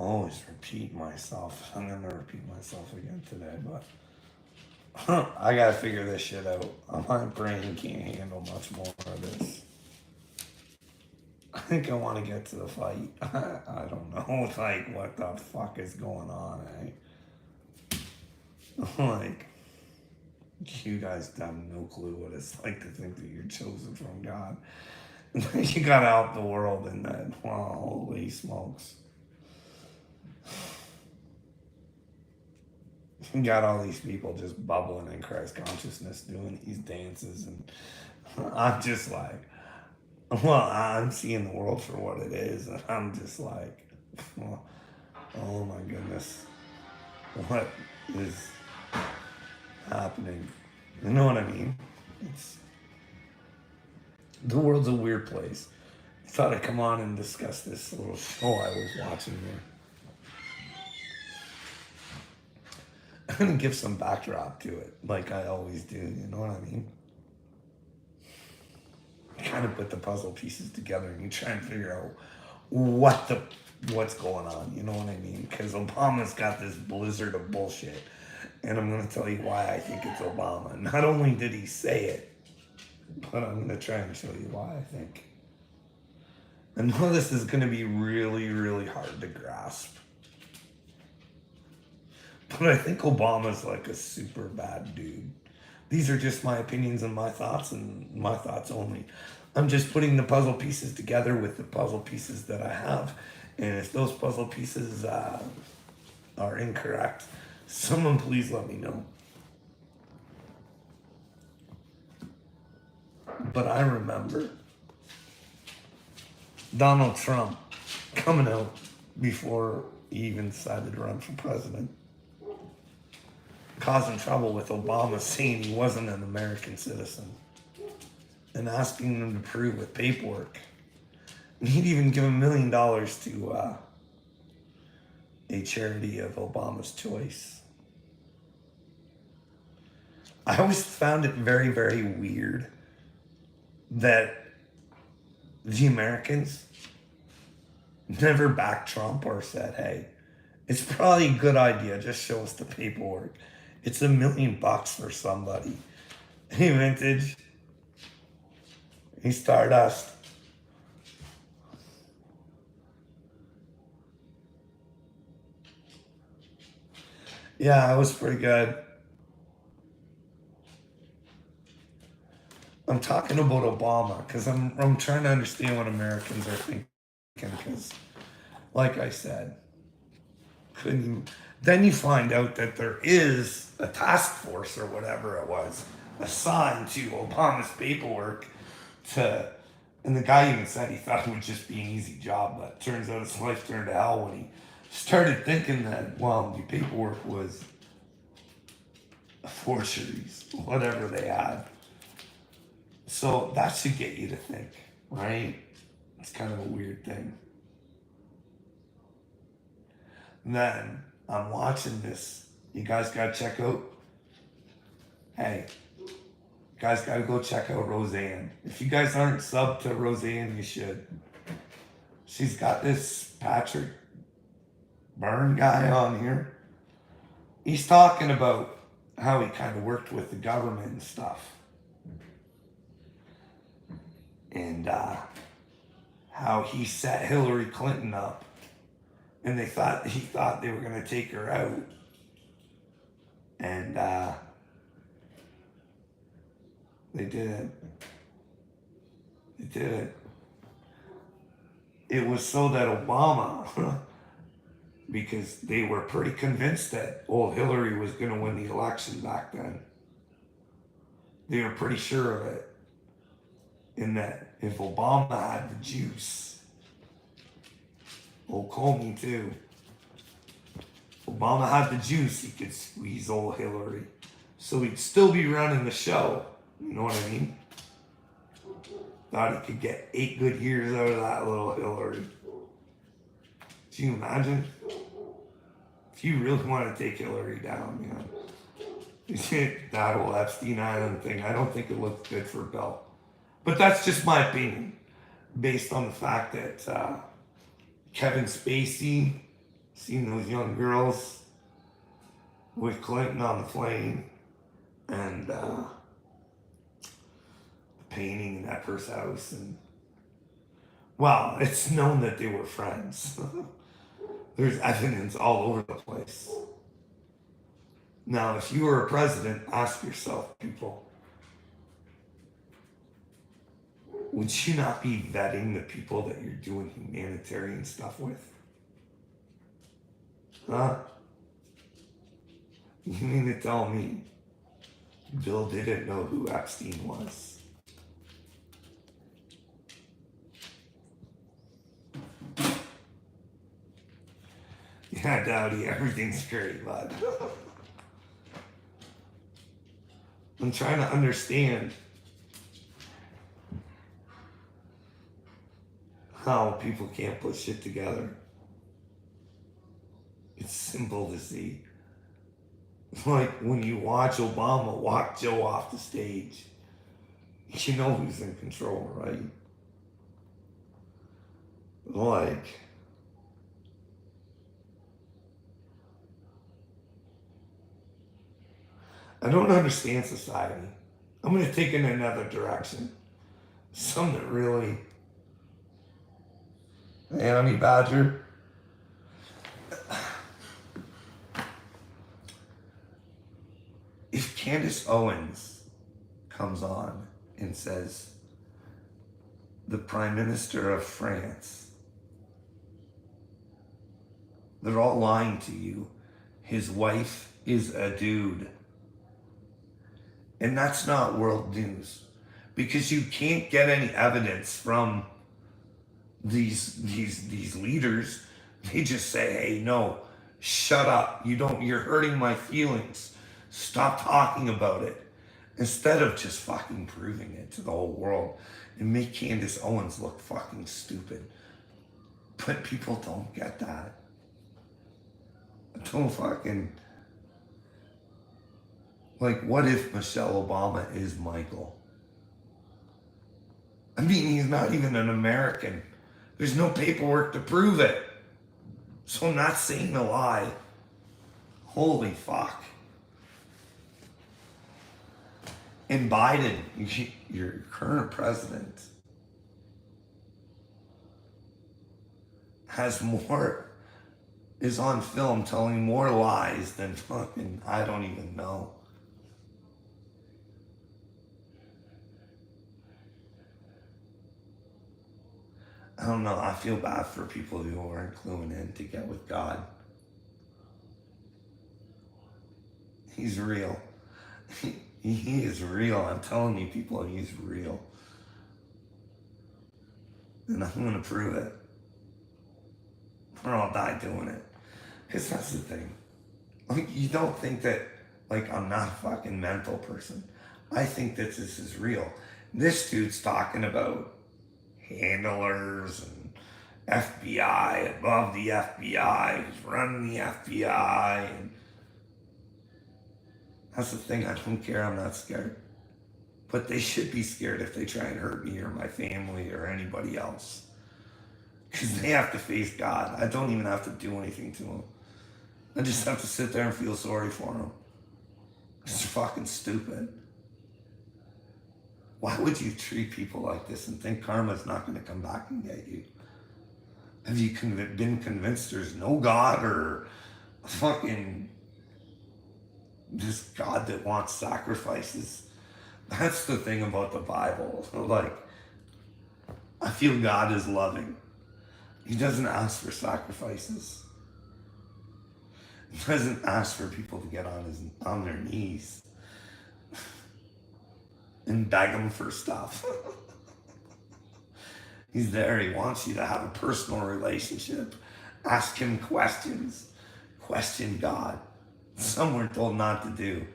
always repeat myself. I'm gonna repeat myself again today, but I gotta figure this shit out. My brain can't handle much more of this. I think I want to get to the fight. I don't know, like, what the fuck is going on, like, you guys have no clue what it's like to think that you're chosen from God. You gotta help the world in that. Wow, holy smokes. You got all these people just bubbling in Christ consciousness doing these dances, and I'm just like, well, I'm seeing the world for what it is, and I'm just like, well, oh my goodness, what is happening? You know what I mean? It's the world's a weird place. I thought I'd come on and discuss this little show I was watching here. I'm gonna give some backdrop to it, like I always do. You know what I mean? Kind of put the puzzle pieces together, and you try and figure out what's going on. You know what I mean? Because Obama's got this blizzard of bullshit, and I'm gonna tell you why I think it's Obama. Not only did he say it, but I'm gonna try and show you why I think. I know this is gonna be really, really hard to grasp. But I think Obama's like a super bad dude. These are just my opinions and my thoughts only. I'm just putting the puzzle pieces together with the puzzle pieces that I have. And if those puzzle pieces are incorrect, someone please let me know. But I remember Donald Trump coming out before he even decided to run for president, causing trouble with Obama saying he wasn't an American citizen and asking them to prove with paperwork. And he'd even give $1 million to a charity of Obama's choice. I always found it very, very weird that the Americans never backed Trump or said, hey, it's probably a good idea, just show us the paperwork. It's $1 million for somebody. Hey, Vintage. Hey, Stardust. Yeah, that was pretty good. I'm talking about Obama because I'm trying to understand what Americans are thinking. Because, like I said, couldn't you, then you find out that there is a task force or whatever it was assigned to Obama's paperwork to, and the guy even said he thought it would just be an easy job, but it turns out his life turned to hell when he started thinking that, well, the paperwork was forgeries, whatever they had. So that should get you to think, right? It's kind of a weird thing. And then I'm watching this. You guys gotta check out. Hey, you guys gotta go check out Roseanne. If you guys aren't subbed to Roseanne, you should. She's got this Patrick Byrne guy on here. He's talking about how he kind of worked with the government and stuff. And how he set Hillary Clinton up. And he thought they were going to take her out. And they didn't. They didn't. It was so that Obama, because they were pretty convinced that old Hillary was going to win the election back then. They were pretty sure of it. In that if Obama had the juice, old Comey too, Obama had the juice, he could squeeze old Hillary. So he'd still be running the show. You know what I mean? Thought he could get 8 good years out of that little Hillary. Can you imagine? If you really want to take Hillary down, you know. That whole Epstein Island thing, I don't think it looks good for Bill. But that's just my opinion, based on the fact that Kevin Spacey Seen those young girls with Clinton on the plane and painting at her house. And well, it's known that they were friends. There's evidence all over the place. Now, if you were a president, ask yourself, people, would you not be vetting the people that you're doing humanitarian stuff with? Huh? You mean to tell me Bill didn't know who Epstein was? Yeah, Dowdy, everything's great, bud. I'm trying to understand how people can't put shit together. It's simple to see. Like when you watch Obama walk Joe off the stage, you know who's in control, right? Like, I don't understand society. I'm going to take it in another direction. Something that really. Hey, honey badger. If Candace Owens comes on and says, the Prime Minister of France, they're all lying to you. His wife is a dude. And that's not world news. Because you can't get any evidence from these leaders. They just say, hey, no, shut up. You're hurting my feelings. Stop talking about it. Instead of just fucking proving it to the whole world and make Candace Owens look fucking stupid. But people don't get that. Don't fucking. Like, what if Michelle Obama is Michael? I mean, he's not even an American. There's no paperwork to prove it. So I'm not saying a lie. Holy fuck. And Biden, your current president, is on film telling more lies than fucking, I don't even know. I don't know. I feel bad for people who aren't cluing in to get with God. He's real. He is real. I'm telling you, people, he's real. And I'm going to prove it. Or I'll die doing it. Because that's the thing. Like, you don't think that, like, I'm not a fucking mental person. I think that this is real. This dude's talking about handlers and FBI, above the FBI, who's running the FBI. And that's the thing, I don't care, I'm not scared. But they should be scared if they try and hurt me or my family or anybody else. Because they have to face God. I don't even have to do anything to them. I just have to sit there and feel sorry for them. It's fucking stupid. Why would you treat people like this and think karma's not going to come back and get you? Have you been convinced there's no God or fucking this God that wants sacrifices? That's the thing about the Bible. Like, I feel God is loving. He doesn't ask for sacrifices. He doesn't ask for people to get on their knees and beg him for stuff. He's there. He wants you to have a personal relationship. Ask him questions. Question God. Some we're told not to do.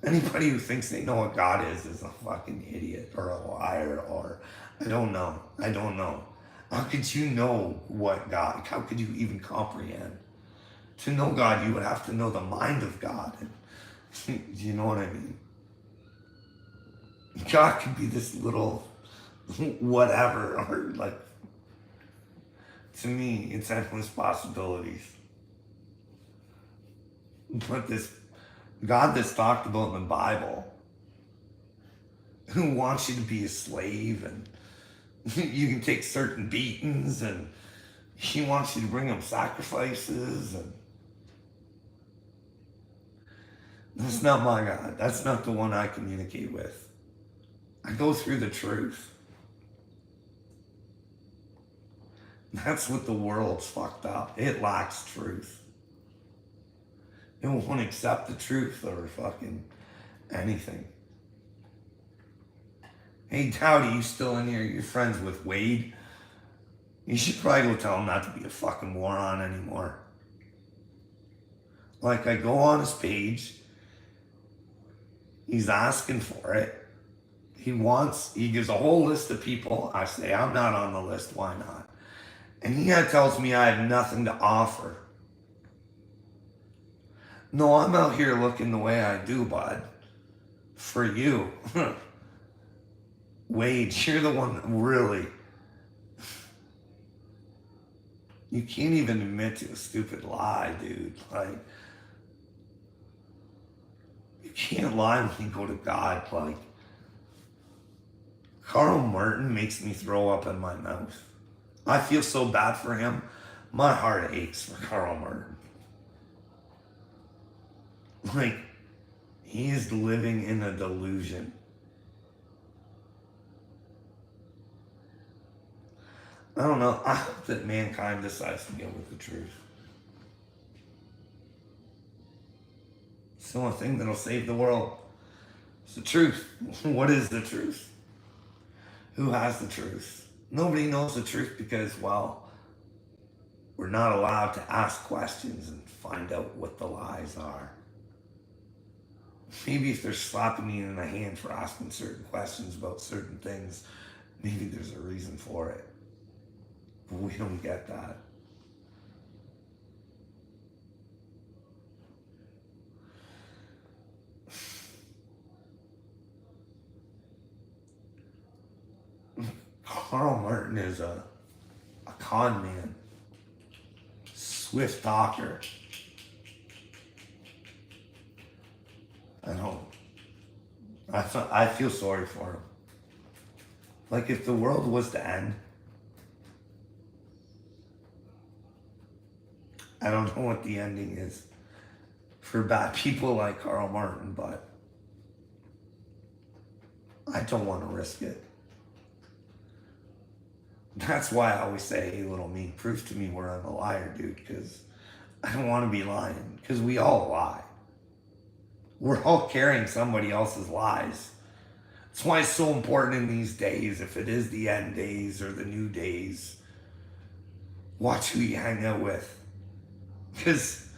Anybody who thinks they know what God is a fucking idiot or a liar or I don't know. How could you know what God? How could you even comprehend? To know God, you would have to know the mind of God. Do you know what I mean? God could be this little whatever, or like To me, it's endless possibilities. But this God that's talked about in the Bible, who wants you to be a slave and you can take certain beatings and he wants you to bring him sacrifices, and that's not my God. That's not the one I communicate with. I go through the truth. That's what the world's fucked up. It lacks truth. It won't accept the truth or fucking anything. Hey, Dowdy, you still in here? You're friends with Wade? You should probably go tell him not to be a fucking moron anymore. Like, I go on his page. He's asking for it. He gives a whole list of people. I say, I'm not on the list. Why not? And he tells me I have nothing to offer. No, I'm out here looking the way I do, bud. For you. Wade, you're the one that really... You can't even admit to a stupid lie, dude. Like, you can't lie when you go to God. Like, Carl Martin makes me throw up in my mouth. I feel so bad for him. My heart aches for Carl Martin. Like, he is living in a delusion. I don't know. I hope that mankind decides to get with the truth. It's the only thing that'll save the world. It's the truth. What is the truth? Who has the truth? Nobody knows the truth because, well, we're not allowed to ask questions and find out what the lies are. Maybe if they're slapping me in the hand for asking certain questions about certain things, maybe there's a reason for it. But we don't get that. Carl Martin is a con man, swift talker. I feel sorry for him. Like, if the world was to end, I don't know what the ending is for bad people like Carl Martin, but I don't want to risk it. That's why I always say, hey, little me, prove to me where I'm a liar, dude, because I don't want to be lying, because we all lie. We're all carrying somebody else's lies. That's why it's so important in these days, if it is the end days or the new days, watch who you hang out with, because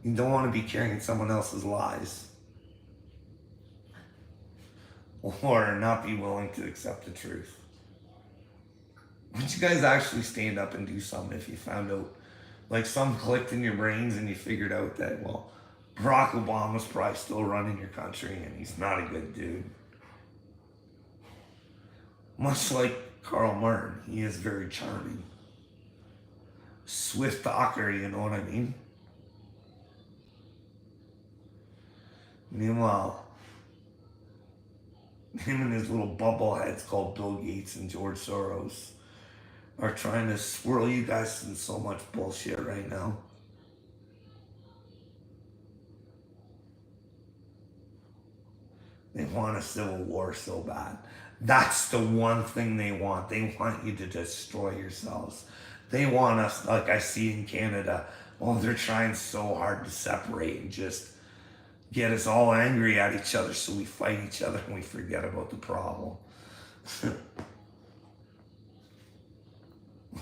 you don't want to be carrying someone else's lies or not be willing to accept the truth. Would you guys actually stand up and do something if you found out, like, something clicked in your brains and you figured out that, well, Barack Obama's probably still running your country and he's not a good dude? Much like Carl Martin, he is very charming. Swift talker, you know what I mean? Meanwhile, him and his little bubble heads called Bill Gates and George Soros are trying to swirl you guys in so much bullshit right now. They want a civil war so bad. That's the one thing they want. They want you to destroy yourselves. They want us, like I see in Canada, oh, they're trying so hard to separate and just get us all angry at each other so we fight each other and we forget about the problem.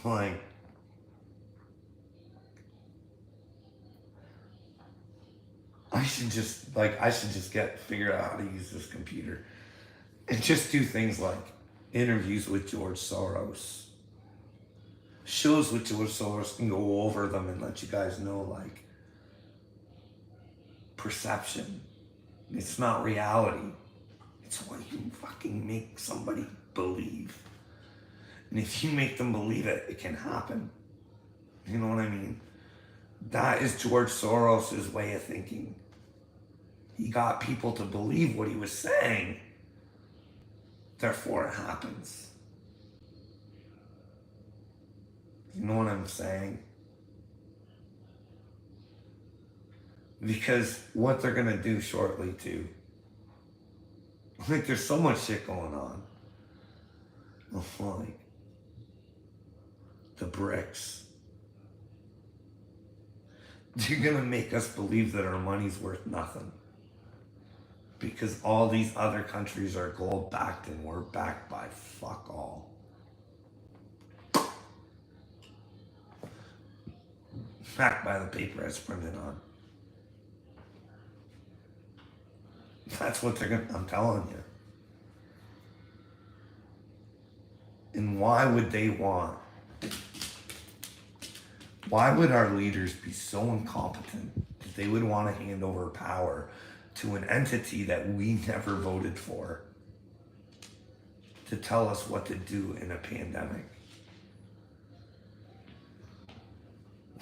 Like, I should just figure out how to use this computer and just do things like interviews with George Soros. Shows with George Soros can go over them and let you guys know, like, perception. It's not reality. It's what you fucking make somebody believe. And if you make them believe it, it can happen. You know what I mean? That is George Soros' way of thinking. He got people to believe what he was saying, therefore it happens. You know what I'm saying? Because what they're gonna do shortly too. Like there's so much shit going on. Like the BRICS. They're gonna make us believe that our money's worth nothing. Because all these other countries are gold backed and we're backed by fuck all. Backed by the paper it's printed on. That's what they're gonna, I'm telling you. And why would they want? Why would our leaders be so incompetent that they would want to hand over power to an entity that we never voted for to tell us what to do in a pandemic?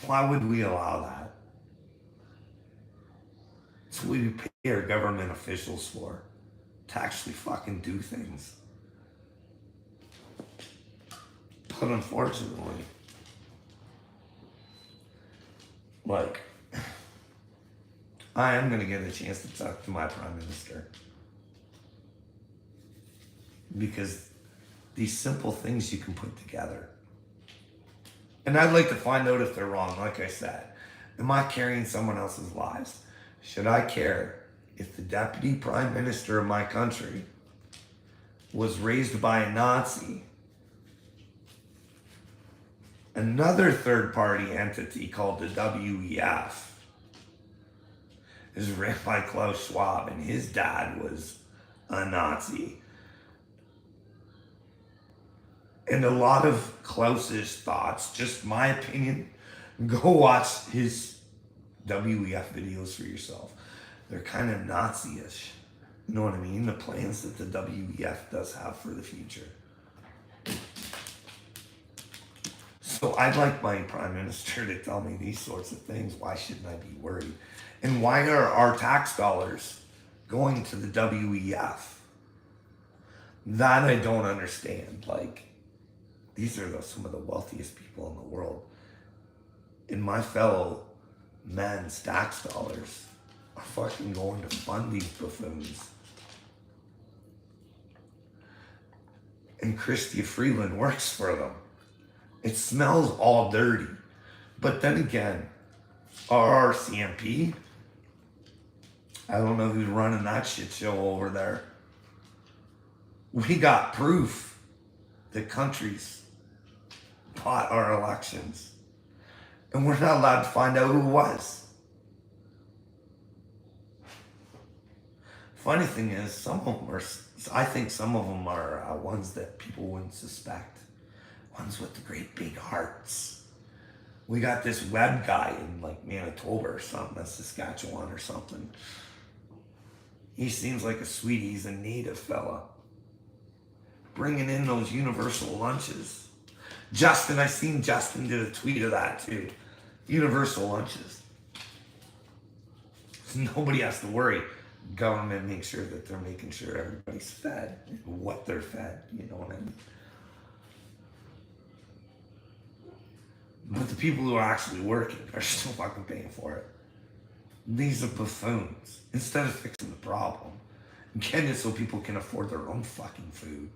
Why would we allow that? It's what we pay our government officials for, to actually fucking do things. But unfortunately, like, I am going to get a chance to talk to my prime minister. Because these simple things you can put together. And I'd like to find out if they're wrong, like I said. Am I carrying someone else's lives? Should I care if the deputy prime minister of my country was raised by a Nazi? Another third party entity called the WEF is ran by Klaus Schwab, and his dad was a Nazi. And a lot of Klaus's thoughts, just my opinion, go watch his WEF videos for yourself. They're kind of Nazi-ish. You know what I mean? The plans that the WEF does have for the future. So I'd like my prime minister to tell me these sorts of things. Why shouldn't I be worried? And why are our tax dollars going to the WEF? That I don't understand. Like, these are some of the wealthiest people in the world. And my fellow men's tax dollars are fucking going to fund these buffoons. And Chrystia Freeland works for them. It smells all dirty. But then again, our RCMP, I don't know who's running that shit show over there. We got proof that countries bought our elections. And we're not allowed to find out who it was. Funny thing is, some of them are, I think some of them are ones that people wouldn't suspect. Ones with the great big hearts. We got this web guy in like Manitoba or something, that's Saskatchewan or something. He seems like a sweetie, he's a native fella. Bringing in those universal lunches. Justin, I seen Justin did a tweet of that too. Universal lunches. So nobody has to worry. Government makes sure that they're making sure everybody's fed, what they're fed, you know what I mean? But the people who are actually working are still fucking paying for it. These are buffoons. Instead of fixing the problem, getting it so people can afford their own fucking food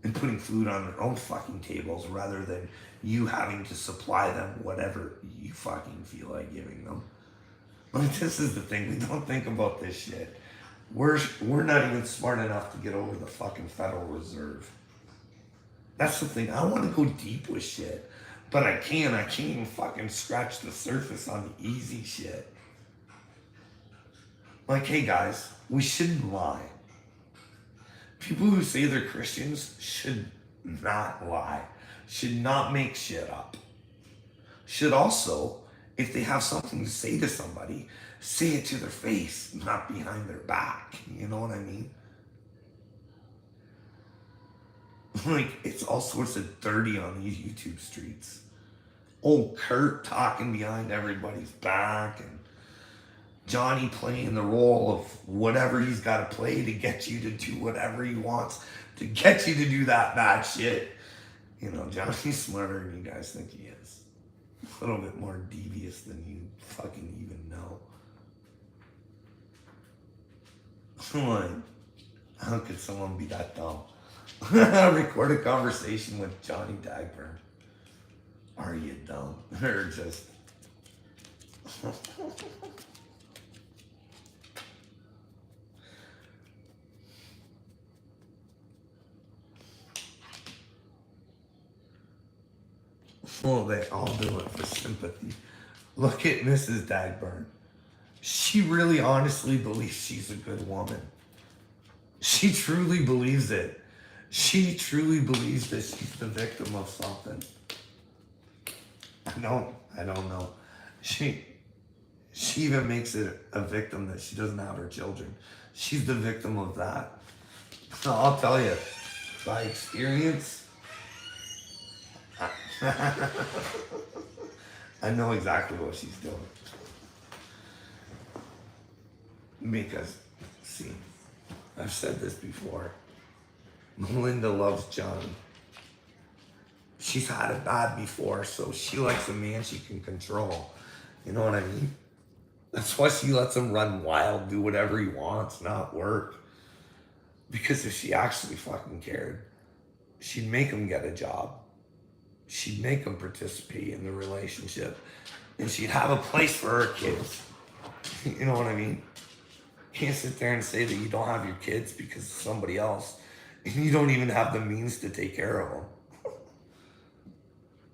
and putting food on their own fucking tables rather than you having to supply them whatever you fucking feel like giving them. Like, this is the thing, we don't think about this shit. We're not even smart enough to get over the fucking Federal Reserve. That's the thing, I want to go deep with shit. But I can't even fucking scratch the surface on the easy shit. Like, hey guys, we shouldn't lie. People who say they're Christians should not lie. Should not make shit up. Should also, if they have something to say to somebody, say it to their face, not behind their back. You know what I mean? Like, it's all sorts of dirty on these YouTube streets. old Kurt talking behind everybody's back, and Johnny playing the role of whatever he's got to play to get you to do whatever he wants to get you to do that bad shit. You know, Johnny's smarter than you guys think he is. A little bit more devious than you fucking even know. Like, how could someone be that dumb? Record a conversation with Johnny Dagburn. Are you dumb? Or just... Well, they all do it for sympathy. Look at Mrs. Dagburn. She really honestly believes she's a good woman. She truly believes it. She truly believes that she's the victim of something. I don't know. She even makes it a victim that she doesn't have her children. She's the victim of that. I'll tell you, by experience, I know exactly what she's doing. Because, see, I've said this before. Melinda loves Johnny. She's had it bad before, so she likes a man she can control. You know what I mean? That's why she lets him run wild, do whatever he wants, not work. Because if she actually fucking cared, she'd make him get a job. She'd make him participate in the relationship. And she'd have a place for her kids. You know what I mean? You can't sit there and say that you don't have your kids because of somebody else. And you don't even have the means to take care of them.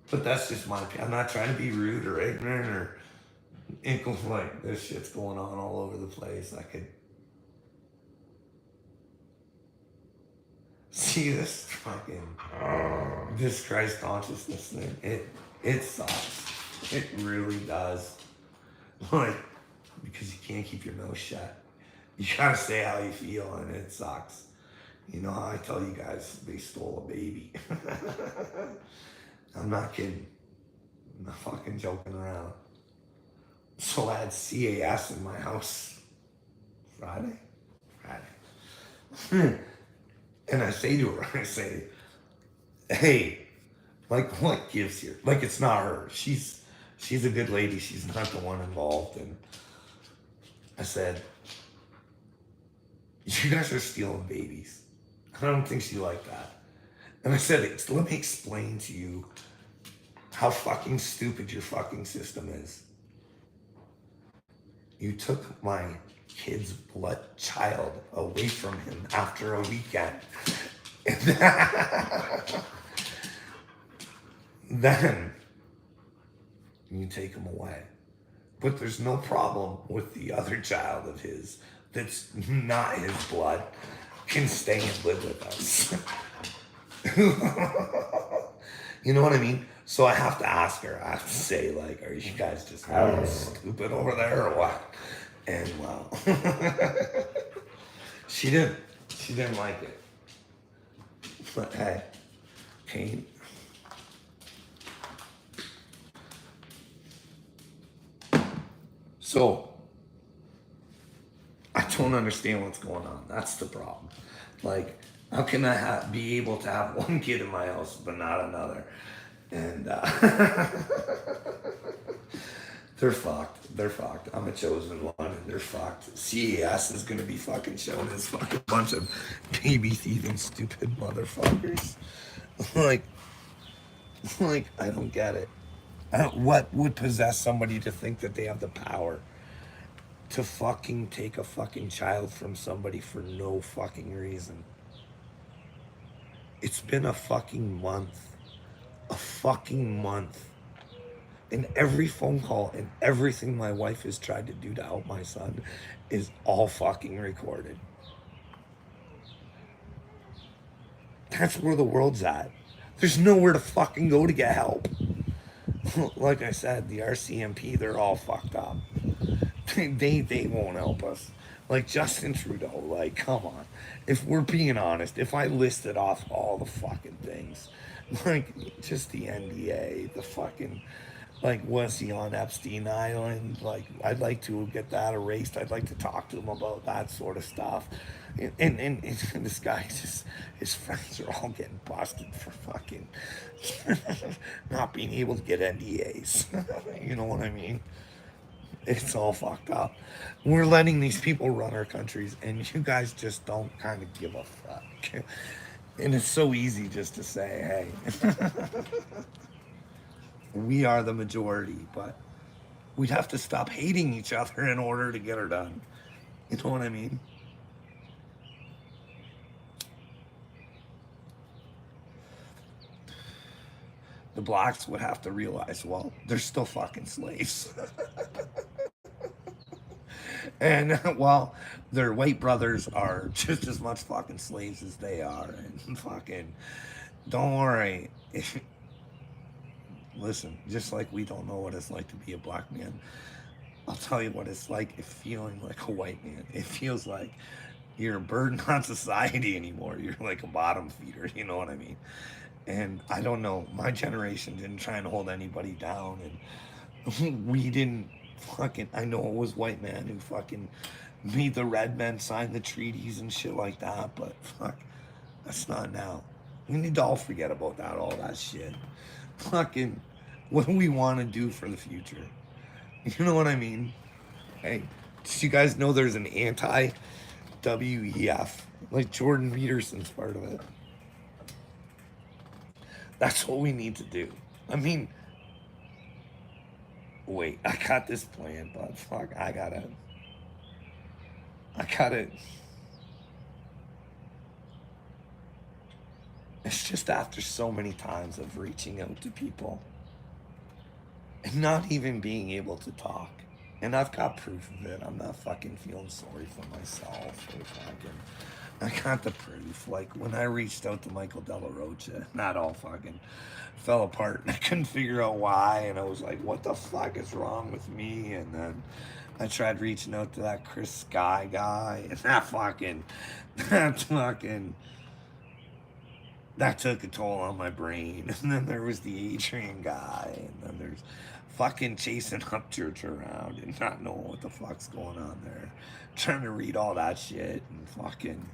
But that's just my opinion. I'm not trying to be rude or ignorant or like this shit's going on all over the place. I could see this fucking this Christ consciousness thing. It sucks. It really does. Like, because you can't keep your mouth shut. You gotta say how you feel, and it sucks. You know how I tell you guys they stole a baby. I'm not kidding. I'm not fucking joking around. So I had CAS in my house Friday. And I say to her, I say, hey, like what gives here? Like it's not her. She's a good lady. She's not the one involved. And I said, you guys are stealing babies. I don't think she liked that. And I said, let me explain to you how fucking stupid your fucking system is. You took my kid's blood child away from him after a weekend. Then you take him away. But there's no problem with the other child of his that's not his blood can stay and live with us. You know what I mean? So I have to ask her. I have to say, like, are you guys just stupid over there or what? And well, she didn't like it. But hey, Kane. So I don't understand what's going on. That's the problem. Like, how can I be able to have one kid in my house but not another? And they're fucked. They're fucked. I'm a chosen one, and they're fucked. CAS is gonna be fucking shown as fucking bunch of baby thieving stupid motherfuckers. like I don't get it. What would possess somebody to think that they have the power to fucking take a fucking child from somebody for no fucking reason? It's been a fucking month. A fucking month. And every phone call and everything my wife has tried to do to help my son is all fucking recorded. That's where the world's at. There's nowhere to fucking go to get help. Like I said, the RCMP, they're all fucked up. They won't help us. Like Justin Trudeau, like, come on. If we're being honest, if I listed off all the fucking things, like just the NDA, the fucking Like, was he on Epstein Island? Like, I'd like to get that erased. I'd like to talk to him about that sort of stuff. And this guy just, his friends are all getting busted for fucking not being able to get NDAs. You know what I mean? It's all fucked up. We're letting these people run our countries, and you guys just don't kind of give a fuck. And it's so easy just to say, hey, we are the majority, but we'd have to stop hating each other in order to get her done. You know what I mean? The blacks would have to realize, well, they're still fucking slaves. And well, their white brothers are just as much fucking slaves as they are. And fucking, don't worry. Listen, just like we don't know what it's like to be a black man, I'll tell you what it's like if feeling like a white man. It feels like you're a burden on society anymore. You're like a bottom feeder, you know what I mean? And I don't know, my generation didn't try and hold anybody down, and we didn't fucking. I know it was white men who fucking made the red men sign the treaties and shit like that, but fuck, that's not now. We need to all forget about that, all that shit. Fucking, what do we want to do for the future? You know what I mean? Hey, did you guys know there's an anti WEF? Like Jordan Peterson's part of it. That's what we need to do. I mean, wait, I got this plan, but fuck, I gotta. It's just after so many times of reaching out to people and not even being able to talk. And I've got proof of it. I'm not fucking feeling sorry for myself. Or fucking, I got the proof. Like when I reached out to Michael De La Rocha, that all fucking fell apart. And I couldn't figure out why. And I was like, what the fuck is wrong with me? And then I tried reaching out to that Chris Sky guy. And that fucking, that took a toll on my brain. And then there was the Adrian guy. And then there's fucking chasing up church around and not knowing what the fuck's going on there. Trying to read all that shit and fucking.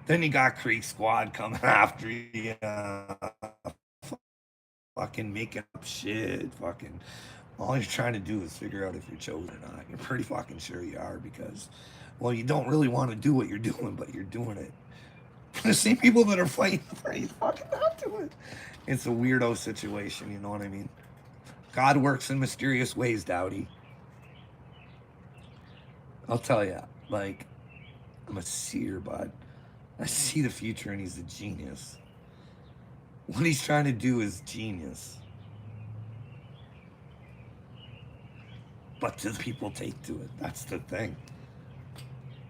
Then you got Creek Squad coming after you. Fucking making up shit. Fucking. All you're trying to do is figure out if you're chosen or not. You're pretty fucking sure you are because, well, you don't really want to do what you're doing, but you're doing it. The same people that are fighting for you fucking not do it. It's a weirdo situation, you know what I mean? God works in mysterious ways, Dowdy. I'll tell you, like, I'm a seer, bud. I see the future and he's a genius. What he's trying to do is genius. But do people take to it? That's the thing.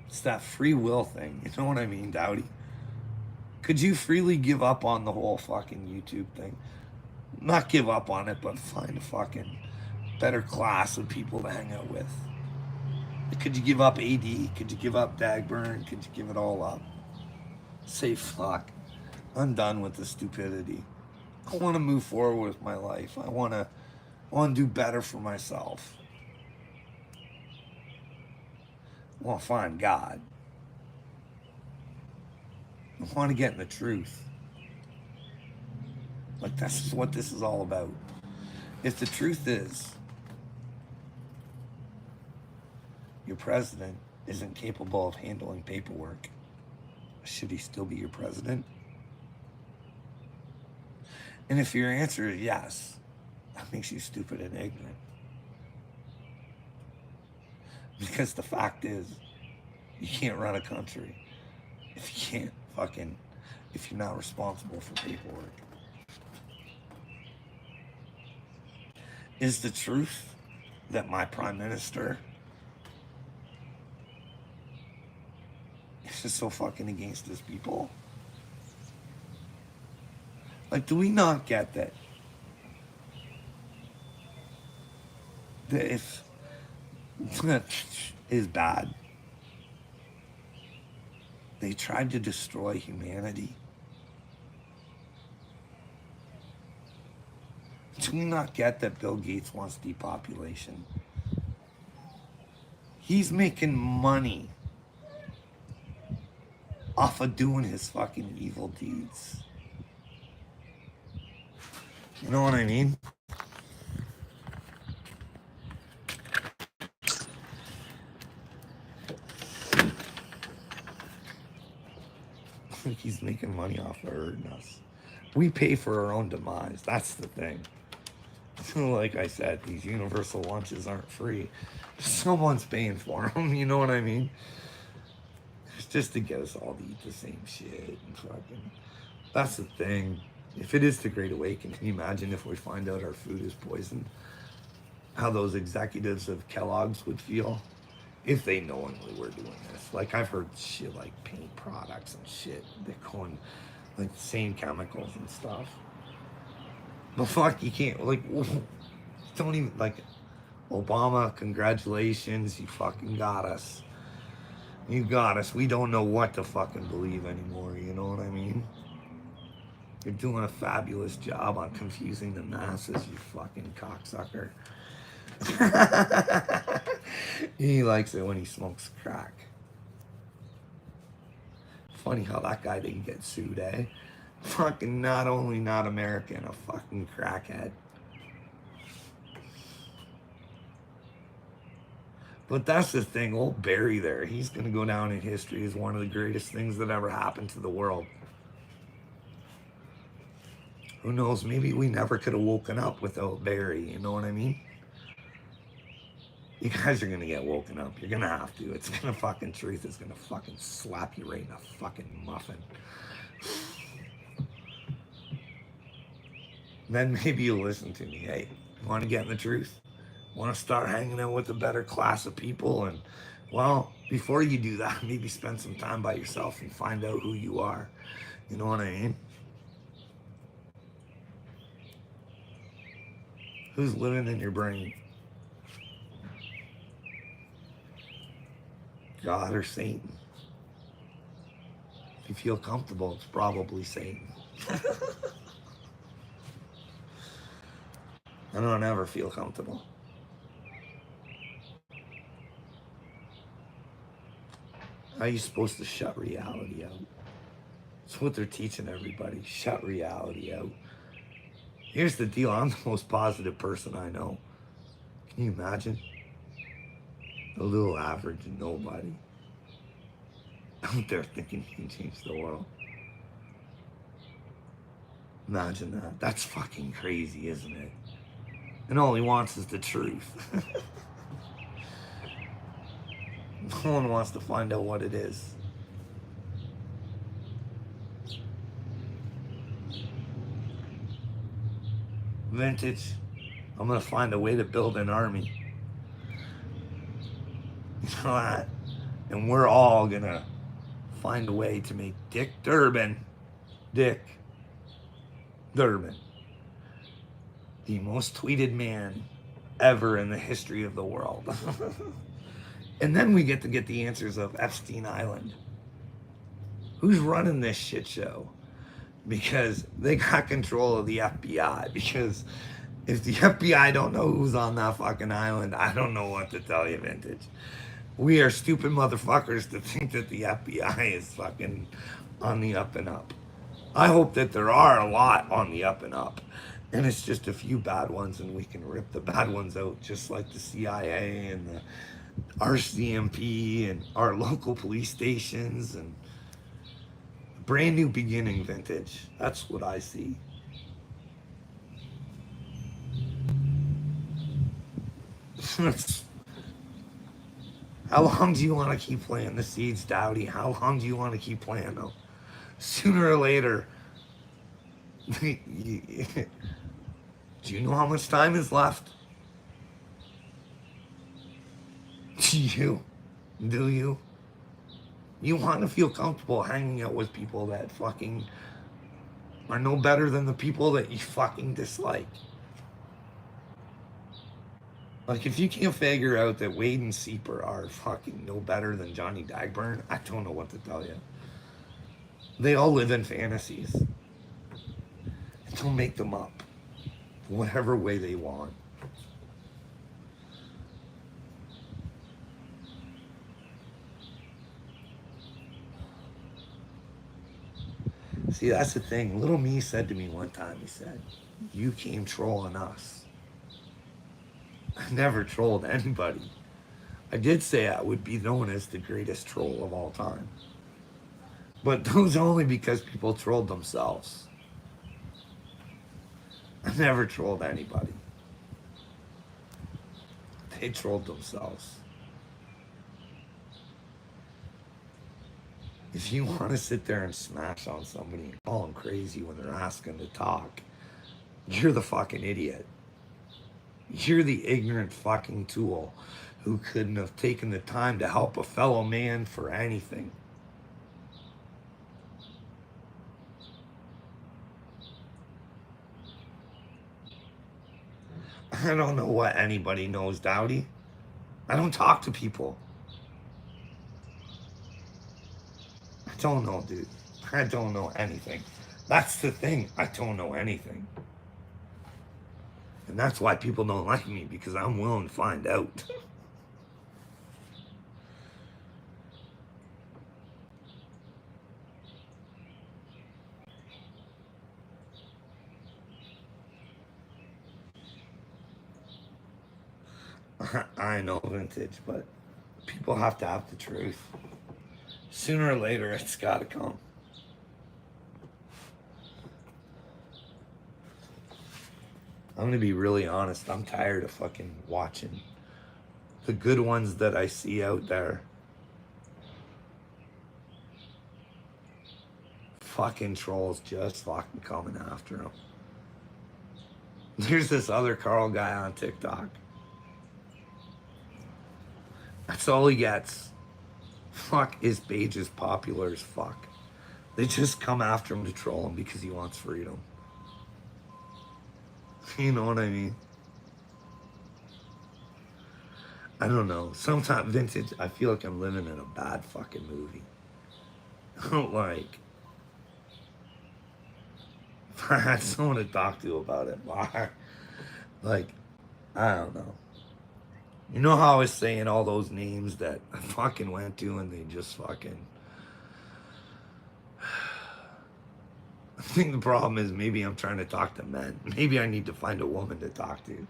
It's that free will thing. You know what I mean, Dowdy? Could you freely give up on the whole fucking YouTube thing? Not give up on it, but find a fucking better class of people to hang out with. Could you give up AD? Could you give up Dagburn? Could you give it all up? Say fuck. I'm done with the stupidity. I want to move forward with my life. I want to do better for myself. I want to find God. I want to get in the truth. Like that's what this is all about. If the truth is your president isn't capable of handling paperwork, should he still be your president? And if your answer is yes, that makes you stupid and ignorant. Because the fact is, you can't run a country if you can't fucking, if you're not responsible for paperwork. Is the truth that my prime minister is just so fucking against his people? Like, do we not get that? That if is bad, they tried to destroy humanity. Do we not get that Bill Gates wants depopulation? He's making money off of doing his fucking evil deeds. You know what I mean? He's making money off of hurting us. We pay for our own demise. That's the thing. Like I said, these universal lunches aren't free. Someone's paying for them. You know what I mean? It's just to get us all to eat the same shit and fucking. That's the thing. If it is the Great Awakening, can you imagine if we find out our food is poisoned? How those executives of Kellogg's would feel if they knowingly were doing this. Like I've heard shit like paint products and shit. They're going like the same chemicals and stuff. But fuck, you can't like don't even like Obama, congratulations, you fucking got us. You got us. We don't know what to fucking believe anymore, you know what I mean? You're doing a fabulous job on confusing the masses, you fucking cocksucker. He likes it when he smokes crack. Funny how that guy didn't get sued, eh? Fucking not only not American, a fucking crackhead. But that's the thing, old Barry there, he's gonna go down in history as one of the greatest things that ever happened to the world. Who knows, maybe we never could have woken up without Barry, you know what I mean? You guys are gonna get woken up. You're gonna have to. It's gonna fucking truth is gonna fucking slap you right in a fucking muffin. Then maybe you'll listen to me. Hey, you wanna get in the truth? Want to start hanging out with a better class of people? And well, before you do that, maybe spend some time by yourself and find out who you are. You know what I mean? Who's living in your brain? God or Satan? If you feel comfortable, it's probably Satan. I don't ever feel comfortable. How are you supposed to shut reality out? That's what they're teaching everybody. Shut reality out. Here's the deal. I'm the most positive person I know. Can you imagine? A little average nobody out there thinking he can change the world. Imagine that. That's fucking crazy, isn't it? And all he wants is the truth. No one wants to find out what it is. Vintage, I'm gonna find a way to build an army. You know that? And we're all gonna find a way to make Dick Durbin, the most tweeted man ever in the history of the world. And then we get to get the answers of Epstein Island. Who's running this shit show? Because they got control of the FBI. Because if the FBI don't know who's on that fucking island, I don't know what to tell you, Vintage. We are stupid motherfuckers to think that the FBI is fucking on the up and up. I hope that there are a lot on the up and up. And it's just a few bad ones and we can rip the bad ones out, just like the CIA and the RCMP and our local police stations and brand new beginning, Vintage. That's what I see. How long do you want to keep playing the seeds, Dowdy? How long do you want to keep playing them? Sooner or later, do you know how much time is left? Do you? Do you? You want to feel comfortable hanging out with people that fucking are no better than the people that you fucking dislike. Like, if you can't figure out that Wade and Sieper are fucking no better than Johnny Dagburn, I don't know what to tell you. They all live in fantasies. Don't make them up. whatever way they want. See, that's the thing. Little me said to me one time, he said, "You came trolling us." I never trolled anybody. I did say I would be known as the greatest troll of all time. But those only because people trolled themselves. I never trolled anybody. They trolled themselves. If you want to sit there and smash on somebody and call them crazy when they're asking to talk, you're the fucking idiot. You're the ignorant fucking tool who couldn't have taken the time to help a fellow man for anything. I don't know what anybody knows, Dowdy. I don't talk to people. I don't know, dude. I don't know anything. That's the thing. I don't know anything. And that's why people don't like me, because I'm willing to find out. I know, Vintage, but people have to have the truth. Sooner or later, it's got to come. I'm going to be really honest. I'm tired of fucking watching the good ones that I see out there. Fucking trolls just fucking coming after them. There's this other Carl guy on TikTok. That's all he gets. Fuck, his page is popular as fuck. They just come after him to troll him because he wants freedom. You know what I mean? I don't know. Sometimes, Vintage, I feel like I'm living in a bad fucking movie. Like, if I had someone to talk to about it, like, I don't know. You know how I was saying all those names that I fucking went to and they just fucking... I think the problem is maybe I'm trying to talk to men. Maybe I need to find a woman to talk to.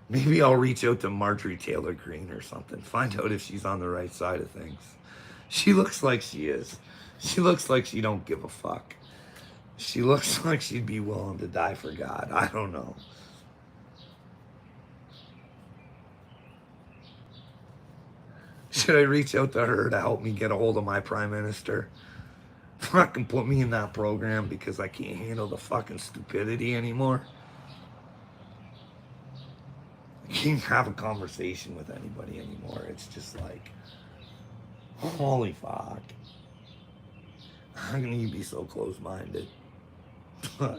Maybe I'll reach out to Marjorie Taylor Greene or something. Find out if she's on the right side of things. She looks like she is. She looks like she don't give a fuck. She looks like she'd be willing to die for God. I don't know. Should I reach out to her to help me get a hold of my prime minister? Fucking put me in that program because I can't handle the fucking stupidity anymore. I can't have a conversation with anybody anymore. It's just like, holy fuck. How can you be so close-minded? It's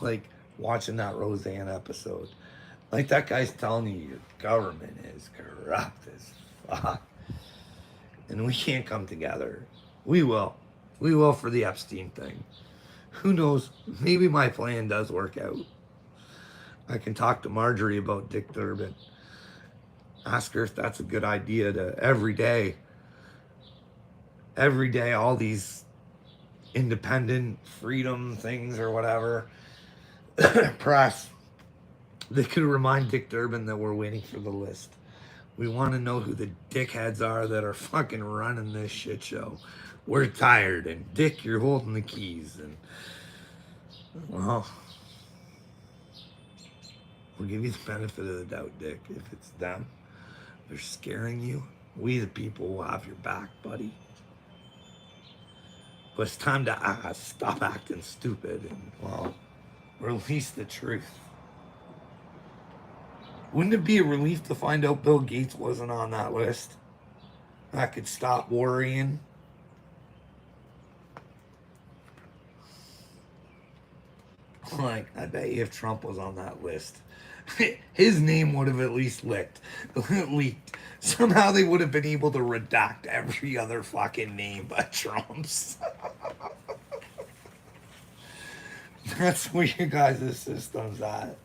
like watching that Roseanne episode. Like, that guy's telling you your government is corrupt as fuck. And we can't come together. We will. We will for the Epstein thing. Who knows? Maybe my plan does work out. I can talk to Marjorie about Dick Durbin. Ask her if that's a good idea to every day, all these independent freedom things or whatever, press. They could remind Dick Durbin that we're waiting for the list. We want to know who the dickheads are that are fucking running this shit show. We're tired, and Dick, you're holding the keys, and well, we'll give you the benefit of the doubt, Dick. If it's them, they're scaring you. We, the people, will have your back, buddy. But it's time to stop acting stupid and, well, release the truth. Wouldn't it be a relief to find out Bill Gates wasn't on that list? I could stop worrying. Like, I bet you if Trump was on that list, his name would have at least leaked. Somehow they would have been able to redact every other fucking name but Trump's. That's where your guys' system's at.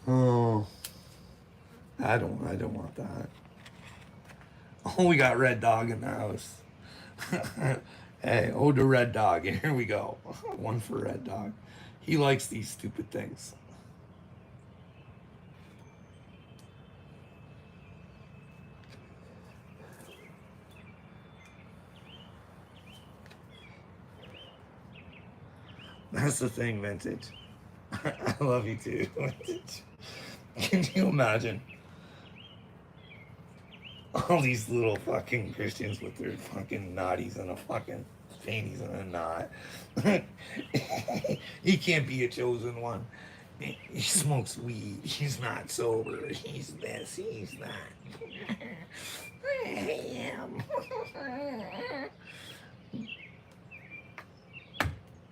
Oh, I don't want that. Oh, we got Red Dog in the house. Hey, oh, the Red Dog. Here we go. One for Red Dog. He likes these stupid things. That's the thing, Vintage. I love you too, Vintage. Can you imagine all these little fucking Christians with their fucking naughties and a fucking fannies and a knot? He can't be a chosen one. He smokes weed. He's not sober. He's this. He's that. I am.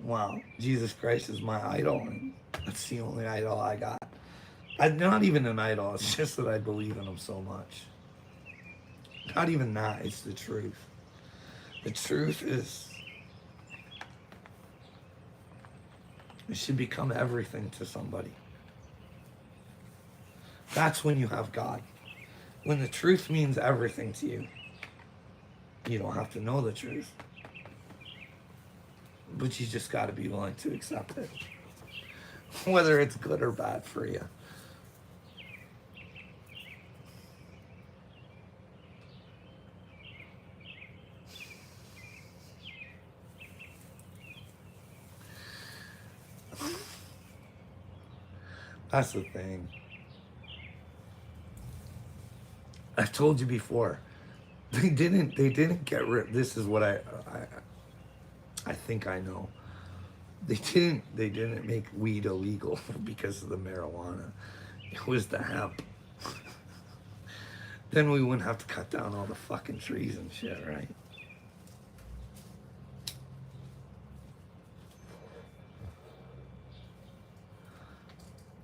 Wow, Jesus Christ is my idol, and that's the only idol I got. I'm not even an idol. It's just that I believe in him so much. Not even that. It's the truth. The truth is, it should become everything to somebody. That's when you have God. When the truth means everything to you, you don't have to know the truth. But you just got to be willing to accept it. Whether it's good or bad for you. That's the thing. I've told you before. They didn't get rid. This is what I think I know. They didn't make weed illegal because of the marijuana. It was the hemp. Then we wouldn't have to cut down all the fucking trees and shit, right?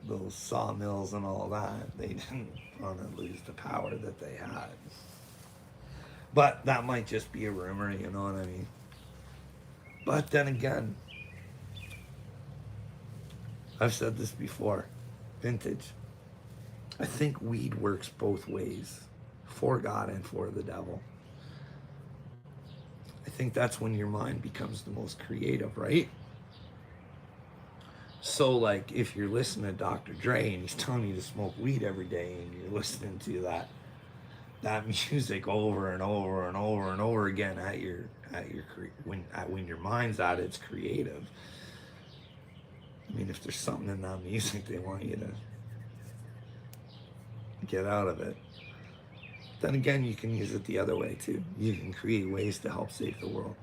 Those sawmills and all that, they didn't want to lose the power that they had. But that might just be a rumor, you know what I mean? But then again, I've said this before, Vintage. I think weed works both ways, for God and for the devil. I think that's when your mind becomes the most creative, right? So, like, if you're listening to Dr. Dre and he's telling you to smoke weed every day, and you're listening to that music over and over and over and over again when your mind's at its creative. I mean, if there's something in that music they want you to get out of it, then again you can use it the other way too. You can create ways to help save the world.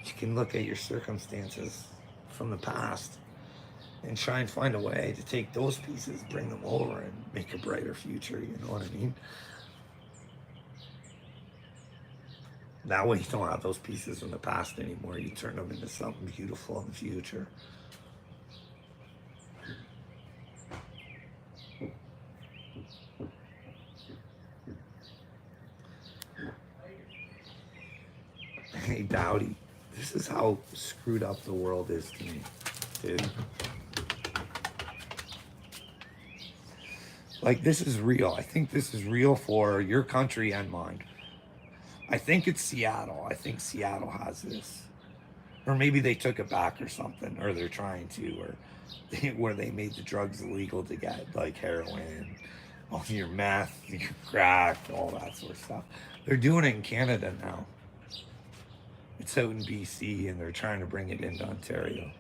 You can look at your circumstances from the past and try and find a way to take those pieces, bring them over, and make a brighter future. You know what I mean? That way you don't have those pieces in the past anymore. You turn them into something beautiful in the future. Hey, Dowdy, this is how screwed up the world is to me, dude. Like, this is real. I think this is real for your country and mine. I think it's Seattle. I think Seattle has this. Or maybe they took it back or something, or they're trying to, or where they made the drugs illegal to get, like, heroin, all your meth, your crack, all that sort of stuff. They're doing it in Canada now. It's out in BC, and they're trying to bring it into Ontario.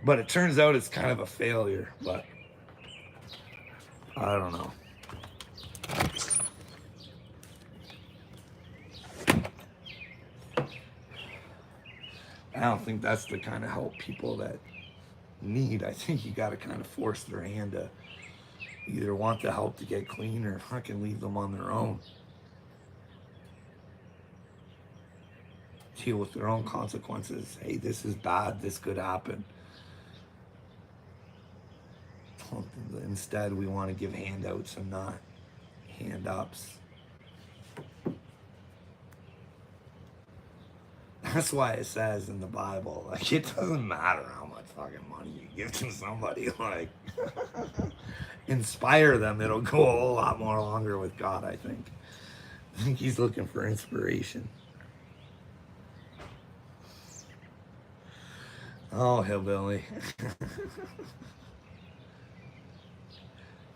But it turns out it's kind of a failure, but I don't know. I don't think that's the kind of help people that need. I think you got to kind of force their hand to either want the help to get clean or fucking leave them on their own. Deal with their own consequences. Hey, this is bad. This could happen. Instead, we want to give handouts and not hand ups. That's why it says in the Bible, like, it doesn't matter how much fucking money you give to somebody, like, inspire them. It'll go a whole lot more longer with God, I think. I think he's looking for inspiration. Oh, hillbilly.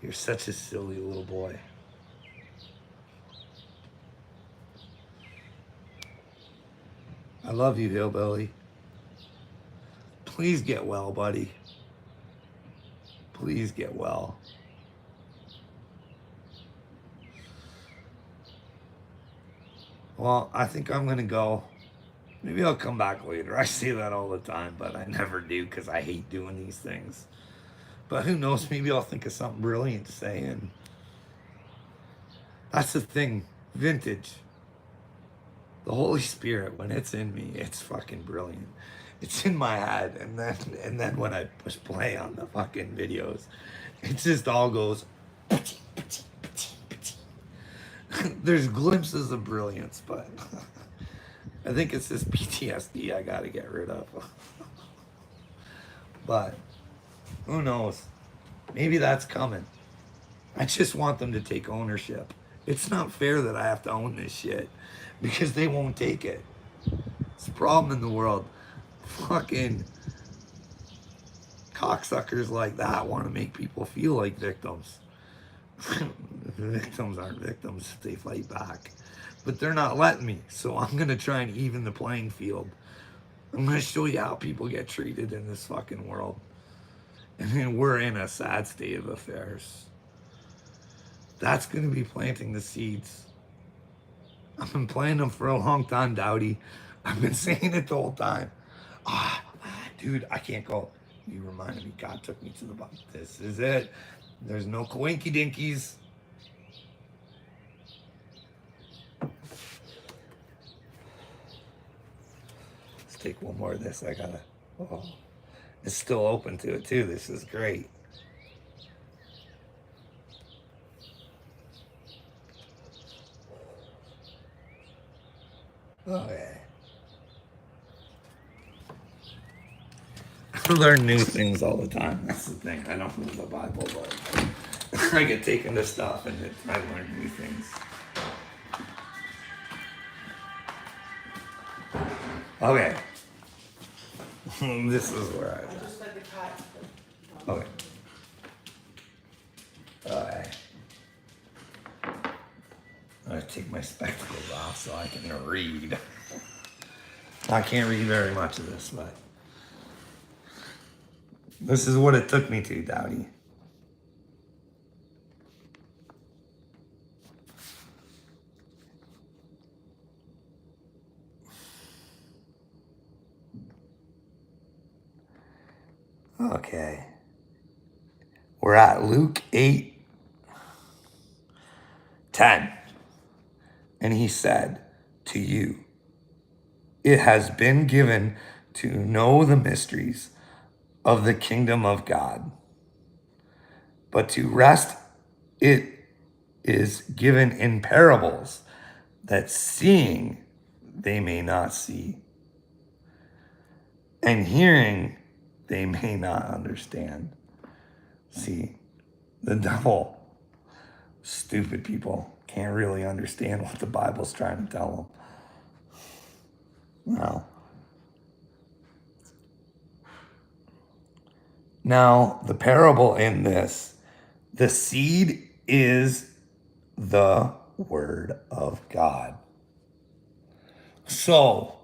You're such a silly little boy. I love you, hillbilly. Please get well, buddy. Please get well. Well, I think I'm going to go. Maybe I'll come back later. I say that all the time, but I never do because I hate doing these things. But who knows? Maybe I'll think of something brilliant to say. And that's the thing. Vintage. The Holy Spirit, when it's in me, it's fucking brilliant. It's in my head. And then when I push play on the fucking videos, it just all goes. There's glimpses of brilliance, but I think it's this PTSD I gotta get rid of. But who knows? Maybe that's coming. I just want them to take ownership. It's not fair that I have to own this shit because they won't take it. It's a problem in the world. Fucking cocksuckers like that want to make people feel like victims. Victims aren't victims if they fight back. But they're not letting me. So I'm going to try and even the playing field. I'm going to show you how people get treated in this fucking world. And then we're in a sad state of affairs. That's going to be planting the seeds. I've been planting them for a long time, Dowdy. I've been saying it the whole time. Dude, I can't go. You reminded me. God took me to the bottom. This is it. There's no coinky dinkies. Let's take one more of this. I gotta. Oh, it's still open to it too. This is great. Okay. I learn new things all the time. That's the thing. I don't know the Bible, but I get taken to stuff and I learn new things. Okay. This is where I just fed the cat. Okay. Alright. I'm gonna take my spectacles off so I can read. I can't read very much of this, but this is what it took me to, Dowdy. Okay. We're at Luke 8:10. And he said to you, it has been given to know the mysteries of the kingdom of God. But to rest it is given in parables, that seeing they may not see, and hearing they may not understand. See, the devil, stupid people, can't really understand what the Bible's trying to tell them. Now, the parable in this, the seed is the word of God. So,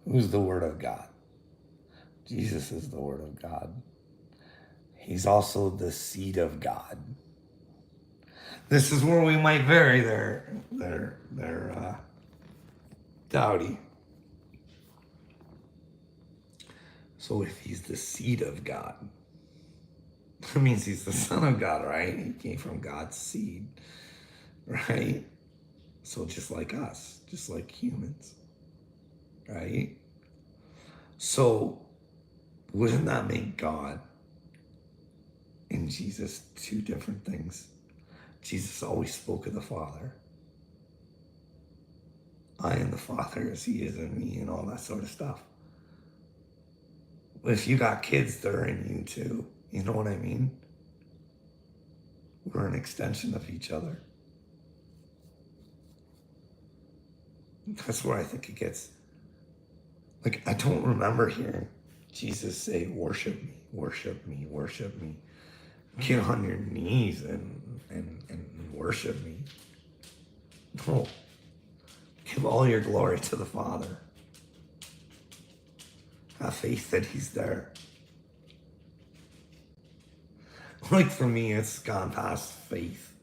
who's the word of God? Jesus is the word of God. He's also the seed of God. This is where we might vary their Dowdy. So if he's the seed of God, that means he's the son of God, right? He came from God's seed, right? So just like us, just like humans, right? So wouldn't that make God and Jesus two different things? Jesus always spoke of the Father. I in the Father as he is in me and all that sort of stuff. If you got kids, they're in you too. You know what I mean? We're an extension of each other. That's where I think it gets. Like, I don't remember hearing Jesus say, worship me, worship me, worship me. Get on your knees and worship me. No. Give all your glory to the Father. Have faith that he's there. Like, for me, it's gone past faith.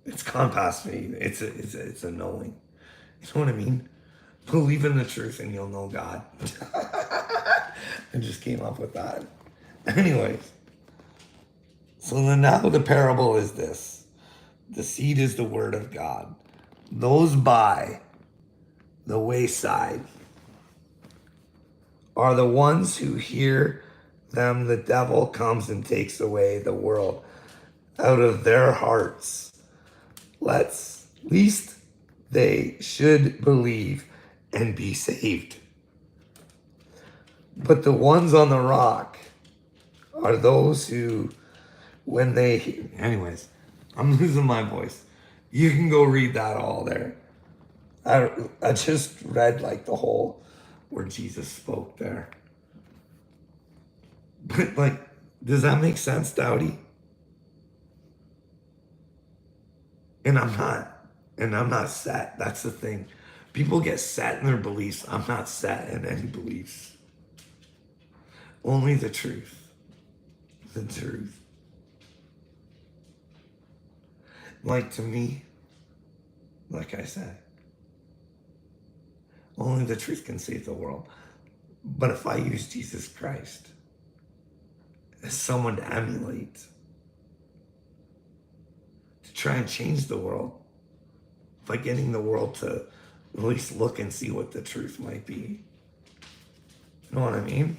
It's gone past faith. It's a knowing. You know what I mean? Believe in the truth and you'll know God. I just came up with that. Anyways, so then now the parable is this. The seed is the word of God. Those by the wayside are the ones who hear them. The devil comes and takes away the world out of their hearts. Least they should believe and be saved. But the ones on the rock are those who, when they, anyways, I'm losing my voice. You can go read that all there. I just read like the whole where Jesus spoke there. But like, does that make sense, Dowdy? And I'm not set. That's the thing. People get set in their beliefs. I'm not set in any beliefs. Only the truth. The truth. Like, to me, like I said, only the truth can save the world. But if I use Jesus Christ as someone to emulate, to try and change the world by getting the world to at least look and see what the truth might be. You know what I mean?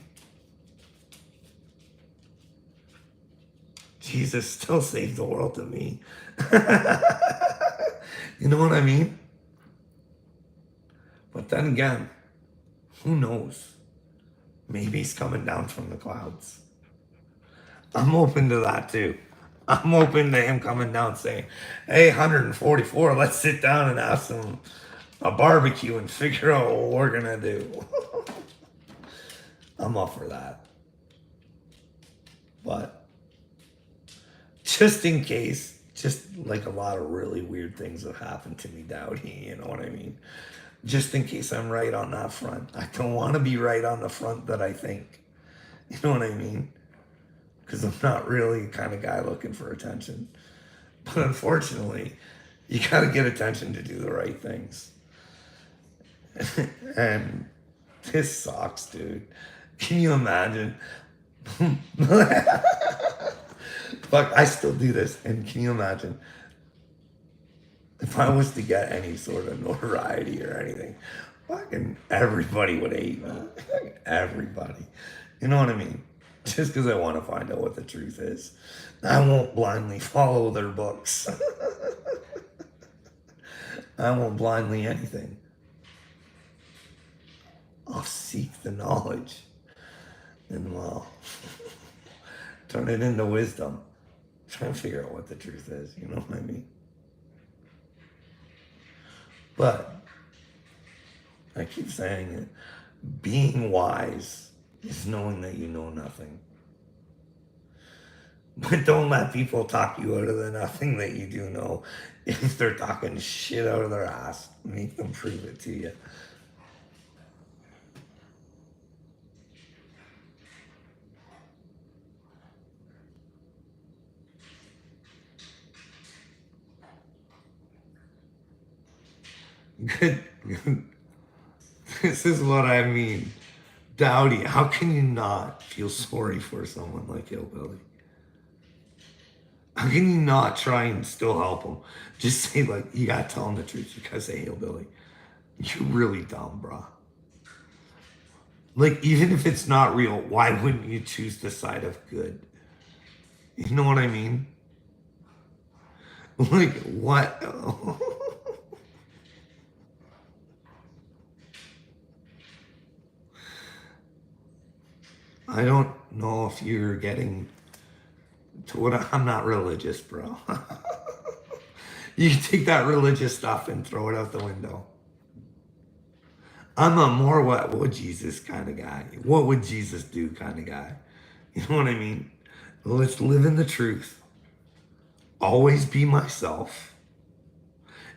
Jesus still saved the world to me. You know what I mean? But then again, who knows? Maybe he's coming down from the clouds. I'm open to that too. I'm open to him coming down saying, hey, 144, let's sit down and have a barbecue and figure out what we're going to do. I'm up for that. But just in case, just like a lot of really weird things have happened to me, Dowdy, you know what I mean? Just in case I'm right on that front. I don't want to be right on the front that I think. You know what I mean? Because I'm not really the kind of guy looking for attention. But unfortunately, you got to get attention to do the right things. And this sucks, dude. Can you imagine? Fuck, I still do this. And can you imagine if I was to get any sort of notoriety or anything? Fucking everybody would hate me. Everybody. You know what I mean? Just because I want to find out what the truth is. I won't blindly follow their books. I won't blindly anything. I'll seek the knowledge. And well, turn it into wisdom. Try and figure out what the truth is. You know what I mean? But I keep saying it. Being wise is knowing that you know nothing. But don't let people talk you out of the nothing that you do know. If they're talking shit out of their ass, make them prove it to you. Good. This is what I mean. Dowdy, how can you not feel sorry for someone like Hillbilly? How can you not try and still help him? Just say, like, you gotta tell him the truth. You gotta say, Hillbilly, you're really dumb, bro. Like, even if it's not real, why wouldn't you choose the side of good? You know what I mean? Like, what? I don't know if you're getting to what I'm not religious, bro. You can take that religious stuff and throw it out the window. I'm a more what would Jesus kind of guy. What would Jesus do kind of guy. You know what I mean? Let's live in the truth. Always be myself.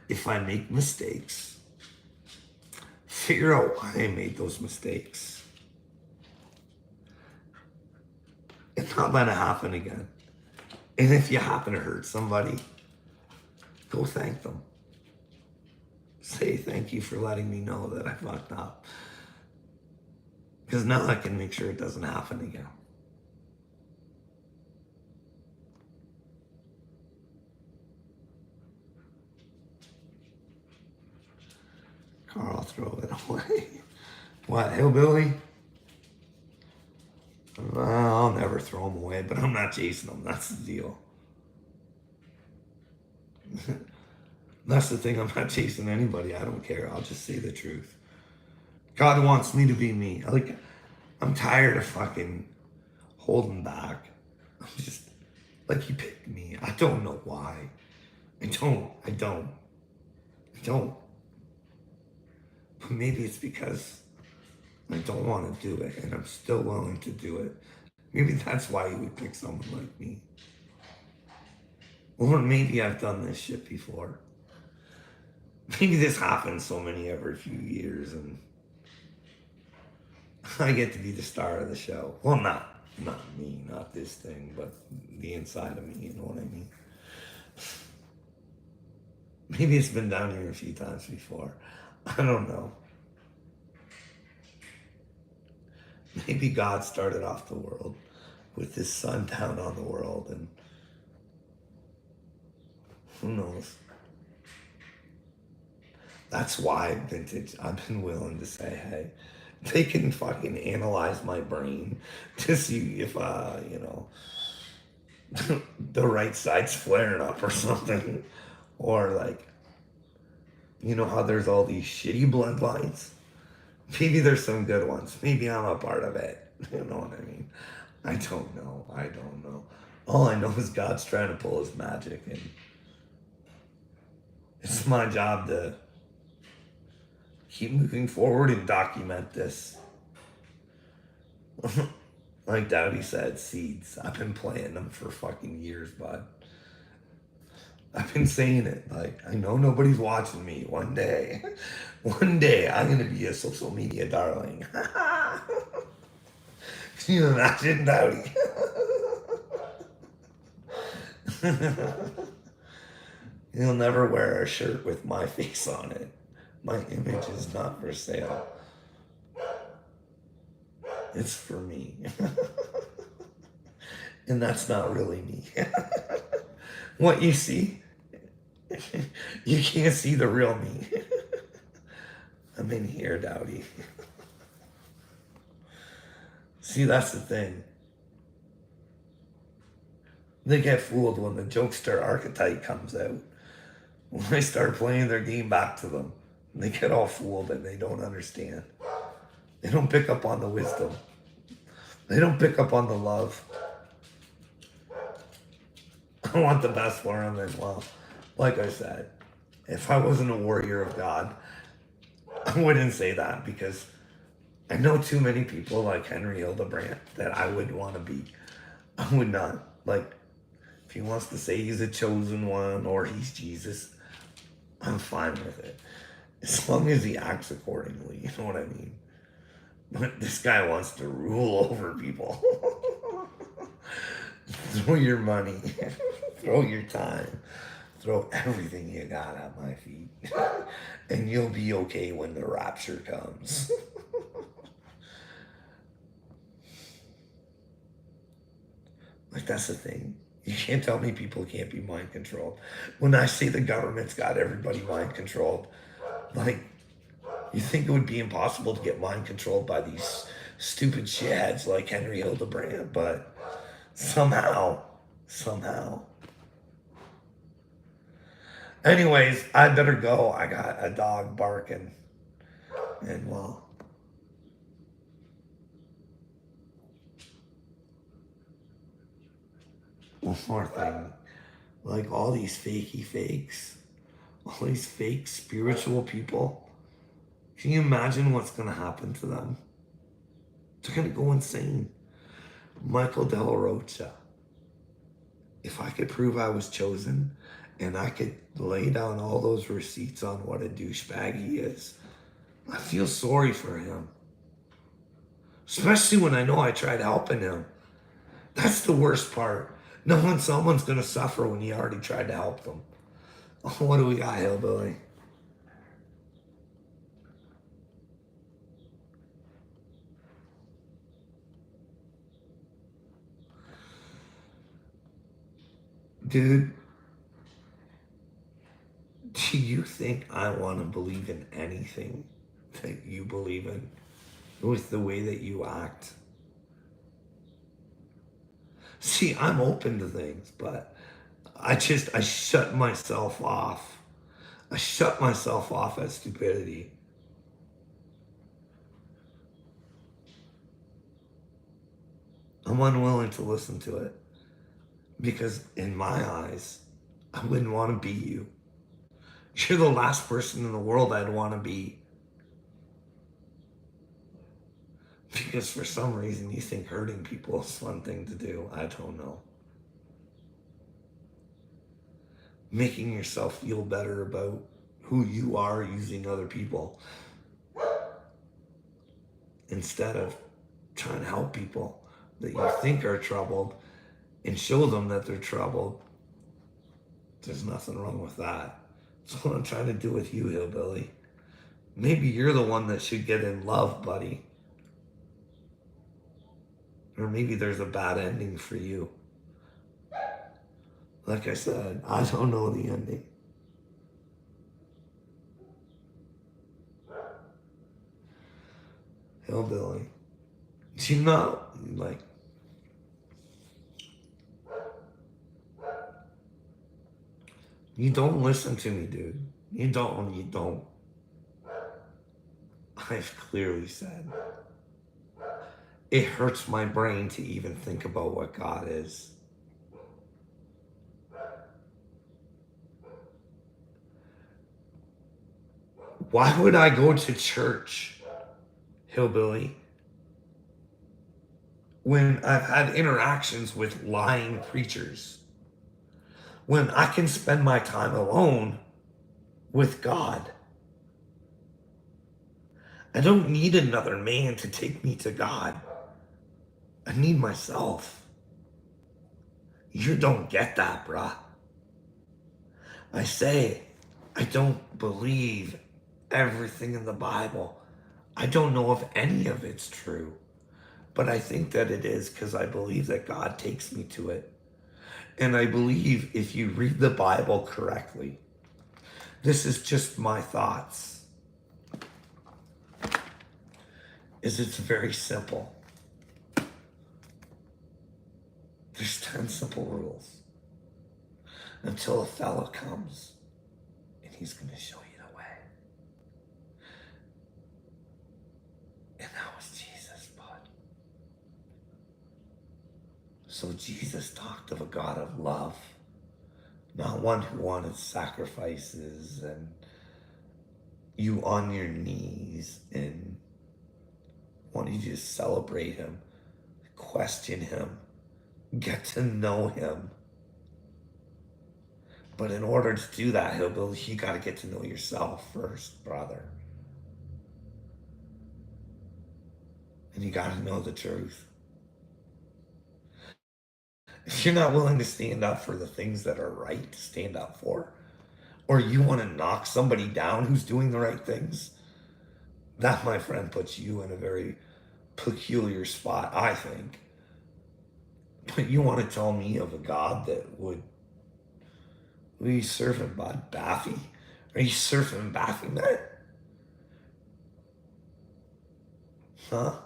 If I make mistakes, figure out why I made those mistakes and not let it happen again. And if you happen to hurt somebody, go thank them. Say thank you for letting me know that I fucked up. Because now I can make sure it doesn't happen again. Carl, throw it away. What, hillbilly? I'll never throw them away, but I'm not chasing them. That's the deal. That's the thing. I'm not chasing anybody. I don't care. I'll just say the truth. God wants me to be me. I'm tired of fucking holding back. I'm just like, He picked me. I don't know why. I don't. But maybe it's because I don't want to do it and I'm still willing to do it. Maybe that's why He would pick someone like me. Or maybe I've done this shit before. Maybe this happens so many every few years and I get to be the star of the show. Well, not me, not this thing, but the inside of me, you know what I mean? Maybe it's been down here a few times before. I don't know. Maybe God started off the world with His Son down on the world, and who knows? That's why vintage, I've been willing to say, hey, they can fucking analyze my brain to see if, the right side's flaring up or something. Or like, you know how there's all these shitty bloodlines? Maybe there's some good ones. Maybe I'm a part of it. You know what I mean? I don't know. All I know is God's trying to pull His magic, and it's my job to keep moving forward and document this. Like Dowdy said, seeds. I've been planting them for fucking years, bud. I've been saying it. Like, I know nobody's watching me. One day, I'm gonna be a social media darling. Can you imagine, Dowdy? You'll never wear a shirt with my face on it. My image is not for sale. It's for me. And that's not really me. What you see, you can't see the real me. I'm in here, Dowdy. See, that's the thing. They get fooled when the jokester archetype comes out. When I start playing their game back to them, they get all fooled and they don't understand. They don't pick up on the wisdom. They don't pick up on the love. I want the best for them as well. Like I said, if I wasn't a warrior of God, I wouldn't say that, because I know too many people like Henry Hildebrandt that I would want to be. I would not. Like, if he wants to say he's a chosen one or he's Jesus, I'm fine with it. As long as he acts accordingly, you know what I mean? But this guy wants to rule over people. Throw your money, throw your time, throw everything you got at my feet, and you'll be okay when the rapture comes. Like, that's the thing. You can't tell me people can't be mind controlled. When I say the government's got everybody mind controlled, like, you think it would be impossible to get mind controlled by these stupid shitheads like Henry Hildebrandt, but somehow. Anyways, I better go. I got a dog barking. And well, one more thing. Like all these fakey fakes, all these fake spiritual people, can you imagine what's going to happen to them? They're going to go insane. Michael De La Rocha, if I could prove I was chosen and I could lay down all those receipts on what a douchebag he is, I feel sorry for him. Especially when I know I tried helping him. That's the worst part. Knowing someone's going to suffer when you already tried to help them. Oh, what do we got, Hillbilly? Dude, do you think I want to believe in anything that you believe in with the way that you act? See, I'm open to things, but I shut myself off. I shut myself off at stupidity. I'm unwilling to listen to it because, in my eyes, I wouldn't want to be you. You're the last person in the world I'd want to be because for some reason you think hurting people is a fun thing to do. I don't know. Making yourself feel better about who you are using other people instead of trying to help people that you think are troubled and show them that they're troubled. There's nothing wrong with that. That's what I'm trying to do with you, Hillbilly. Maybe you're the one that should get in love, buddy. Or maybe there's a bad ending for you. Like I said, I don't know the ending. Hillbilly. Do you not, like, you don't listen to me, dude. You don't. I've clearly said. It hurts my brain to even think about what God is. Why would I go to church, Hillbilly, when I've had interactions with lying preachers? When I can spend my time alone with God? I don't need another man to take me to God. I need myself. You don't get that, bruh. I say, I don't believe everything in the Bible. I don't know if any of it's true, but I think that it is because I believe that God takes me to it. And I believe if you read the Bible correctly, this is just my thoughts, is it's very simple. There's 10 simple rules until a fella comes and he's going to show you the way. And that was Jesus, bud. So Jesus talked of a God of love, not one who wanted sacrifices and you on your knees and wanting you to celebrate him, question him, get to know him. But in order to do that, Hillbilly, you got to get to know yourself first, brother. And you got to know the truth. If you're not willing to stand up for the things that are right to stand up for, or you want to knock somebody down who's doing the right things, that, my friend, puts you in a very peculiar spot, I think. But you want to tell me of a God that would, are you surfing, bud? Baffy? Are you surfing Baffy, man? Huh?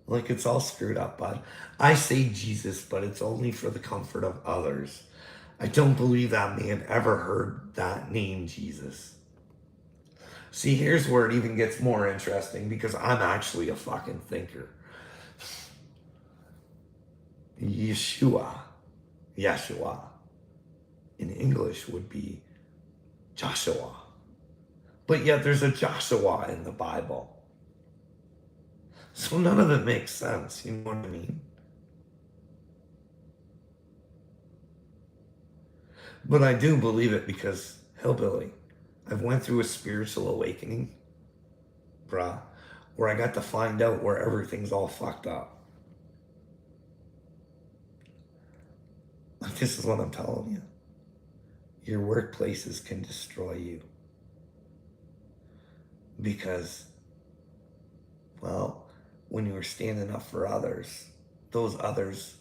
Like it's all screwed up, bud. I say Jesus, but it's only for the comfort of others. I don't believe that man ever heard that name, Jesus. See, here's where it even gets more interesting because I'm actually a fucking thinker. Yeshua in English would be Joshua. But yet there's a Joshua in the Bible. So none of it makes sense, you know what I mean? But I do believe it because, hillbilly, I've went through a spiritual awakening, bruh, where I got to find out where everything's all fucked up. Like, this is what I'm telling you. Your workplaces can destroy you. Because, well, when you were standing up for others, those others,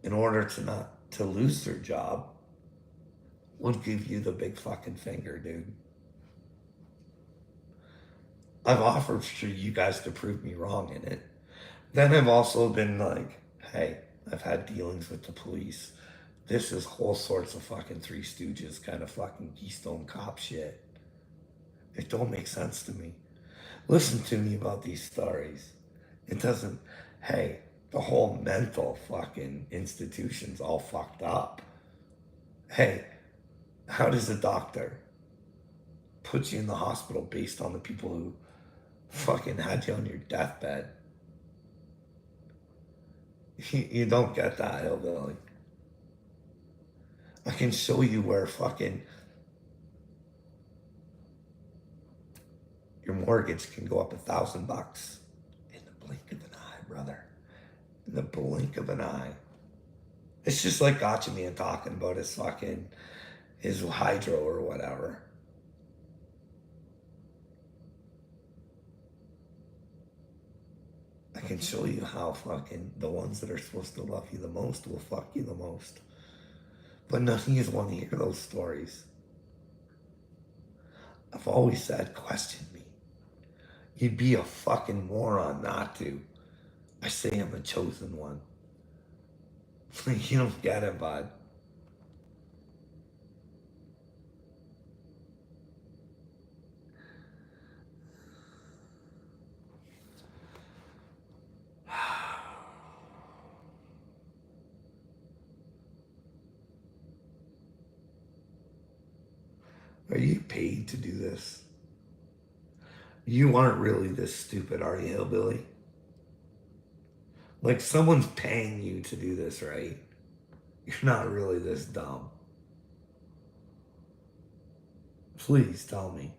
in order to not to lose their job, would give you the big fucking finger, dude. I've offered for you guys to prove me wrong in it. Then I've also been like, hey, I've had dealings with the police. This is whole sorts of fucking Three Stooges kind of fucking Keystone Cop shit. It don't make sense to me. Listen to me about these stories. It doesn't, hey, the whole mental fucking institution's all fucked up. Hey, how does a doctor put you in the hospital based on the people who fucking had you on your deathbed? You don't get that, hillbilly. I can show you where fucking your mortgage can go up $1,000 in the blink of an eye, brother. In the blink of an eye. It's just like Gotcha Man talking about his hydro or whatever. I can show you how fucking the ones that are supposed to love you the most will fuck you the most. But none of you want to hear those stories. I've always said, question me. You'd be a fucking moron not to. I say I'm a chosen one. You don't get it, bud. Are you paid to do this? You aren't really this stupid, are you, hillbilly? Like, someone's paying you to do this, right? You're not really this dumb. Please tell me.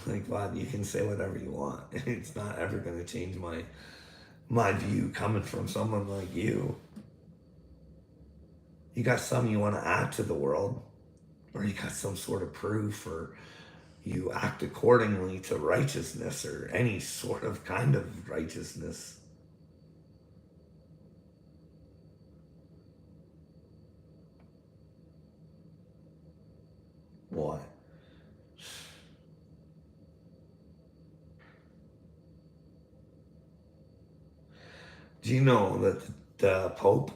Like, Bob, you can say whatever you want. It's not ever going to change my view coming from someone like you. You got something you want to add to the world, or you got some sort of proof, or you act accordingly to righteousness or any sort of kind of righteousness. What? Do you know that the Pope,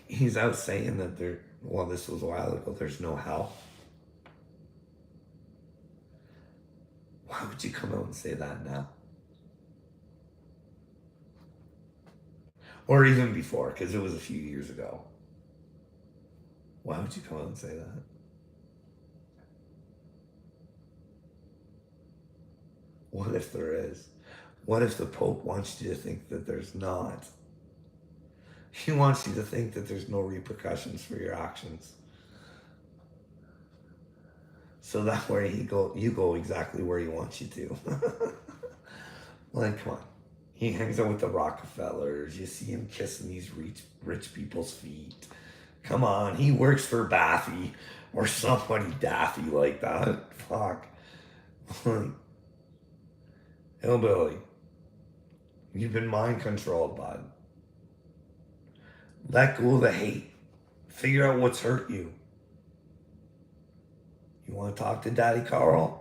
he's out saying that well, this was a while ago, there's no hell? Why would you come out and say that now? Or even before, because it was a few years ago. Why would you come out and say that? What if there is? What if the Pope wants you to think that there's not? He wants you to think that there's no repercussions for your actions. So that way you go exactly where he wants you to. Like, come on. He hangs out with the Rockefellers. You see him kissing these rich people's feet. Come on, he works for Baffy or somebody daffy like that. Fuck. Like, hillbilly, you've been mind controlled, bud. Let go of the hate. Figure out what's hurt you. You want to talk to Daddy Carl?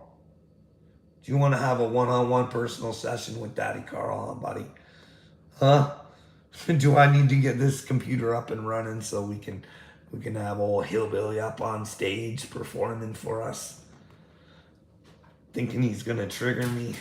Do you want to have a one-on-one personal session with Daddy Carl, buddy? Huh? Do I need to get this computer up and running so we can We can have old hillbilly up on stage performing for us, thinking he's gonna trigger me.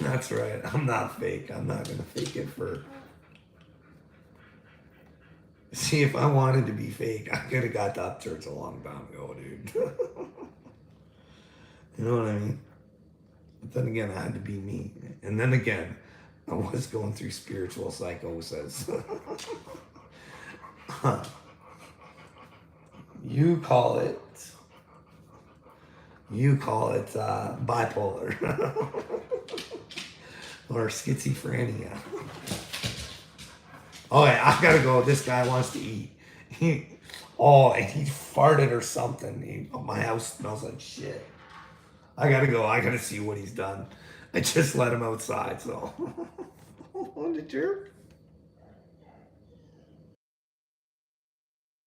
That's right. I'm not fake. I'm not gonna fake it for. See, if I wanted to be fake, I could have got to church a long time ago, dude. You know what I mean? But then again, I had to be me. And then again, I was going through spiritual psychosis. You call it. You call it bipolar or schizophrenia. Oh, yeah, I gotta go. This guy wants to eat. And he farted or something. My house smells like shit. I gotta go. I gotta see what he's done. I just let him outside, so. What a jerk.